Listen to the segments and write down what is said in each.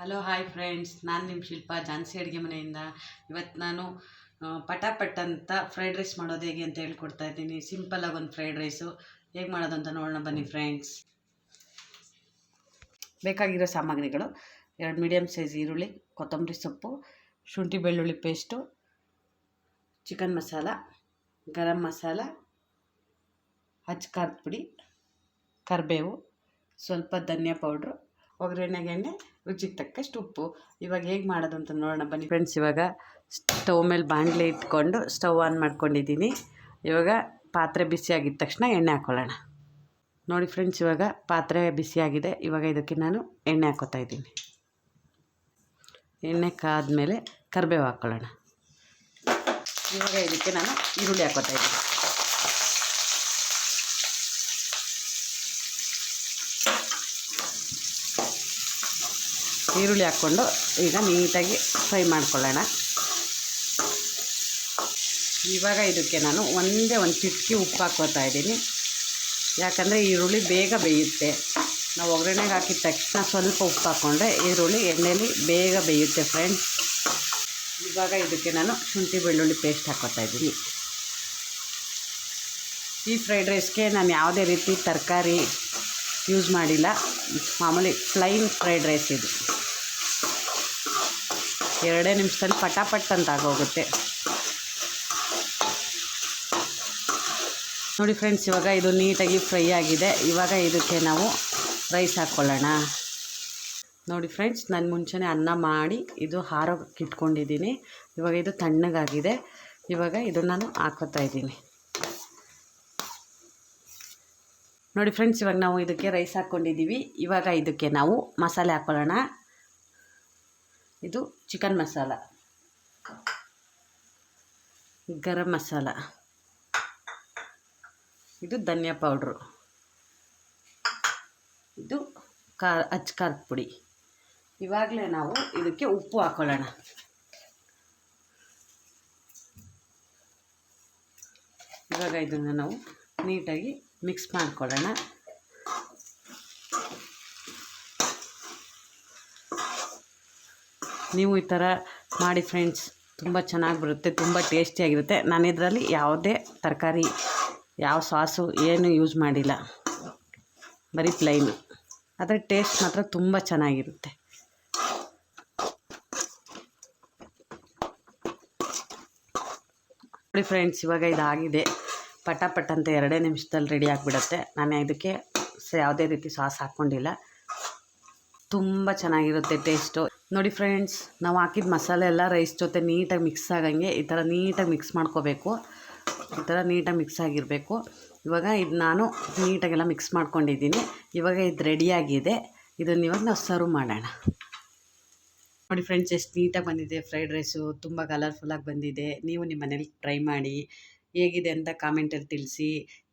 Hello hi friends, ನಾನು ನಿಮ್ಮ ಶಿಲ್ಪ ಜಾನ್ಸಿ ಅಡುಗೆ ಮನೆಯಿಂದ. ಇವತ್ತು ನಾನು ಪಟಾಪಟ್ ಅಂತ ಫ್ರೈಡ್ ರೈಸ್ ಮಾಡೋದು ಹೇಗೆ ಅಂತ ಹೇಳ್ಕೊಡ್ತಾ ಇದ್ದೀನಿ. ಸಿಂಪಲ್ಲಾಗಿ ಒಂದು ಫ್ರೈಡ್ ರೈಸು ಹೇಗೆ ಮಾಡೋದು ಅಂತ ನೋಡೋಣ ಬನ್ನಿ ಫ್ರೆಂಡ್ಸ್. ಬೇಕಾಗಿರೋ ಸಾಮಗ್ರಿಗಳು: 2 ಮೀಡಿಯಮ್ ಸೈಜ್ ಈರುಳ್ಳಿ, ಕೊತ್ತಂಬರಿ ಸೊಪ್ಪು, ಶುಂಠಿ ಬೆಳ್ಳುಳ್ಳಿ ಪೇಸ್ಟು, ಚಿಕನ್ ಮಸಾಲ, ಗರಂ ಮಸಾಲ, ಅಚ್ಚ ಖಾರದ ಪುಡಿ, ಕರಿಬೇವು, ಸ್ವಲ್ಪ ಧನಿಯಾ ಪೌಡ್ರು, ಒಗ್ಗರಣೆಗೆ ಎಣ್ಣೆ, ರುಚಿಗೆ ತಕ್ಕಷ್ಟು ಉಪ್ಪು. ಇವಾಗ ಹೇಗೆ ಮಾಡೋದು ಅಂತ ನೋಡೋಣ ಬನ್ನಿ ಫ್ರೆಂಡ್ಸ್. ಇವಾಗ ಸ್ಟವ್ ಮೇಲೆ ಬಾಣಲೆ ಇಟ್ಕೊಂಡು ಸ್ಟವ್ ಆನ್ ಮಾಡ್ಕೊಂಡಿದ್ದೀನಿ. ಇವಾಗ ಪಾತ್ರೆ ಬಿಸಿಯಾಗಿದ್ದ ತಕ್ಷಣ ಎಣ್ಣೆ ಹಾಕ್ಕೊಳ್ಳೋಣ. ನೋಡಿ ಫ್ರೆಂಡ್ಸ್, ಇವಾಗ ಪಾತ್ರೆ ಬಿಸಿಯಾಗಿದೆ. ಇವಾಗ ಇದಕ್ಕೆ ನಾನು ಎಣ್ಣೆ ಹಾಕ್ಕೋತಾ ಇದ್ದೀನಿ. ಎಣ್ಣೆ ಕಾದ್ಮೇಲೆ ಕರಿಬೇವು ಹಾಕ್ಕೊಳ್ಳೋಣ. ಇವಾಗ ಇದಕ್ಕೆ ನಾನು ಈರುಳ್ಳಿ ಹಾಕ್ಕೋತಾ ಇದ್ದೀನಿ. ಈರುಳ್ಳಿ ಹಾಕ್ಕೊಂಡು ಈಗ ನೀಟಾಗಿ ಫ್ರೈ ಮಾಡ್ಕೊಳ್ಳೋಣ. ಇವಾಗ ಇದಕ್ಕೆ ನಾನು ಒಂದು ಚಿಟಿಕೆ ಉಪ್ಪು ಹಾಕ್ಕೋತಾ ಇದ್ದೀನಿ. ಯಾಕಂದರೆ ಈರುಳ್ಳಿ ಬೇಗ ಬೇಯುತ್ತೆ. ನಾವು ಒಗ್ಗರಣೆಗೆ ಹಾಕಿದ ತಕ್ಷಣ ಸ್ವಲ್ಪ ಉಪ್ಪು ಹಾಕ್ಕೊಂಡ್ರೆ ಈರುಳ್ಳಿ ಎಣ್ಣೆಯಲ್ಲಿ ಬೇಗ ಬೇಯುತ್ತೆ ಫ್ರೆಂಡ್ಸ್. ಇವಾಗ ಇದಕ್ಕೆ ನಾನು ಶುಂಠಿ ಬೆಳ್ಳುಳ್ಳಿ ಪೇಸ್ಟ್ ಹಾಕ್ಕೋತಾ ಇದ್ದೀನಿ. ಈ ಫ್ರೈಡ್ ರೈಸ್ಗೆ ನಾನು ಯಾವುದೇ ರೀತಿ ತರಕಾರಿ ಯೂಸ್ ಮಾಡಿಲ್ಲ. ಮಾಮೂಲಿ ಪ್ಲೈನ್ ಫ್ರೈಡ್ ರೈಸ್ ಇದು. 2 ನಿಮಿಷದಲ್ಲಿ ಪಟಾಪಟ್ ಅಂತ ಆಗೋಗುತ್ತೆ. ನೋಡಿ ಫ್ರೆಂಡ್ಸ್, ಇವಾಗ ಇದು ನೀಟಾಗಿ ಫ್ರೈ ಆಗಿದೆ. ಇವಾಗ ಇದಕ್ಕೆ ನಾವು ರೈಸ್ ಹಾಕ್ಕೊಳ್ಳೋಣ. ನೋಡಿ ಫ್ರೆಂಡ್ಸ್, ನಾನು ಮುಂಚೆನೇ ಅನ್ನ ಮಾಡಿ ಇದು ಹಾರೋಕ್ಕೆ ಇಟ್ಕೊಂಡಿದ್ದೀನಿ. ಇವಾಗ ಇದು ತಣ್ಣಗಾಗಿದೆ. ಇವಾಗ ಇದು ನಾನು ಹಾಕ್ಕೋತಾ ಇದ್ದೀನಿ. ನೋಡಿ ಫ್ರೆಂಡ್ಸ್, ಇವಾಗ ನಾವು ಇದಕ್ಕೆ ರೈಸ್ ಹಾಕ್ಕೊಂಡಿದ್ದೀವಿ. ಇವಾಗ ಇದಕ್ಕೆ ನಾವು ಮಸಾಲೆ ಹಾಕ್ಕೊಳ್ಳೋಣ. ಇದು ಚಿಕನ್ ಮಸಾಲ, ಗರಂ ಮಸಾಲ, ಇದು ಧನಿಯಾ ಪೌಡ್ರು, ಇದು ಅಚ್ಚ ಖಾರದ ಪುಡಿ. ಇವಾಗಲೇ ನಾವು ಇದಕ್ಕೆ ಉಪ್ಪು ಹಾಕ್ಕೊಳ್ಳೋಣ. ಇವಾಗ ಇದನ್ನು ನಾವು ನೀಟಾಗಿ ಮಿಕ್ಸ್ ಮಾಡ್ಕೊಳ್ಳೋಣ. ನೀವು ಈ ಥರ ಮಾಡಿ ಫ್ರೆಂಡ್ಸ್, ತುಂಬ ಚೆನ್ನಾಗಿ ಬರುತ್ತೆ, ತುಂಬ ಟೇಸ್ಟಿಯಾಗಿರುತ್ತೆ. ನಾನು ಇದರಲ್ಲಿ ಯಾವುದೇ ತರಕಾರಿ, ಯಾವ ಸಾಸು ಏನು ಯೂಸ್ ಮಾಡಿಲ್ಲ, ಬರೀ ಪ್ಲೈನು. ಆದರೆ ಟೇಸ್ಟ್ ಮಾತ್ರ ತುಂಬ ಚೆನ್ನಾಗಿರುತ್ತೆ. ನೋಡಿ ಫ್ರೆಂಡ್ಸ್, ಇವಾಗ ಇದಾಗಿದೆ. ಪಟಾಪಟ್ ಅಂತ 2 ನಿಮಿಷದಲ್ಲಿ ರೆಡಿ ಆಗಿಬಿಡುತ್ತೆ. ನಾನು ಇದಕ್ಕೆ ಯಾವುದೇ ರೀತಿ ಸಾಸ್ ಹಾಕ್ಕೊಂಡಿಲ್ಲ. ತುಂಬ ಚೆನ್ನಾಗಿರುತ್ತೆ ಟೇಸ್ಟು. ನೋಡಿ ಫ್ರೆಂಡ್ಸ್, ನಾವು ಹಾಕಿದ ಮಸಾಲೆ ಎಲ್ಲ ರೈಸ್ ಜೊತೆ ನೀಟಾಗಿ ಮಿಕ್ಸ್ ಆಗಂಗೆ ಈ ಥರ ನೀಟಾಗಿ ಮಿಕ್ಸ್ ಮಾಡ್ಕೋಬೇಕು. ಈ ಥರ ನೀಟಾಗಿ ಮಿಕ್ಸ್ ಆಗಿರಬೇಕು. ಇವಾಗ ಇದು ನಾನು ನೀಟಾಗೆಲ್ಲ ಮಿಕ್ಸ್ ಮಾಡ್ಕೊಂಡಿದ್ದೀನಿ. ಇವಾಗ ಇದು ರೆಡಿಯಾಗಿದೆ. ಇದನ್ನು ಇವಾಗ ನಾವು ಸರ್ವ್ ಮಾಡೋಣ. ನೋಡಿ ಫ್ರೆಂಡ್ಸ್, ಎಷ್ಟು ನೀಟಾಗಿ ಬಂದಿದೆ ಫ್ರೈಡ್ ರೈಸು. ತುಂಬ ಕಲರ್ಫುಲ್ಲಾಗಿ ಬಂದಿದೆ. ನೀವು ನಿಮ್ಮ ಮನೇಲಿ ಟ್ರೈ ಮಾಡಿ, ಹೇಗಿದೆ ಅಂತ ಕಾಮೆಂಟಲ್ಲಿ ತಿಳಿಸಿ.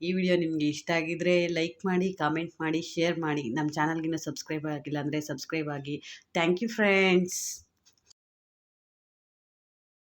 ಈ ವಿಡಿಯೋ ನಿಮಗೆ ಇಷ್ಟ ಆಗಿದ್ದರೆ ಲೈಕ್ ಮಾಡಿ, ಕಾಮೆಂಟ್ ಮಾಡಿ, ಶೇರ್ ಮಾಡಿ. ನಮ್ಮ ಚಾನಲ್ಗಿನ್ನೂ ಸಬ್ಸ್ಕ್ರೈಬ್ ಆಗಿಲ್ಲ ಅಂದರೆ ಸಬ್ಸ್ಕ್ರೈಬ್ ಆಗಿ. Thank you friends.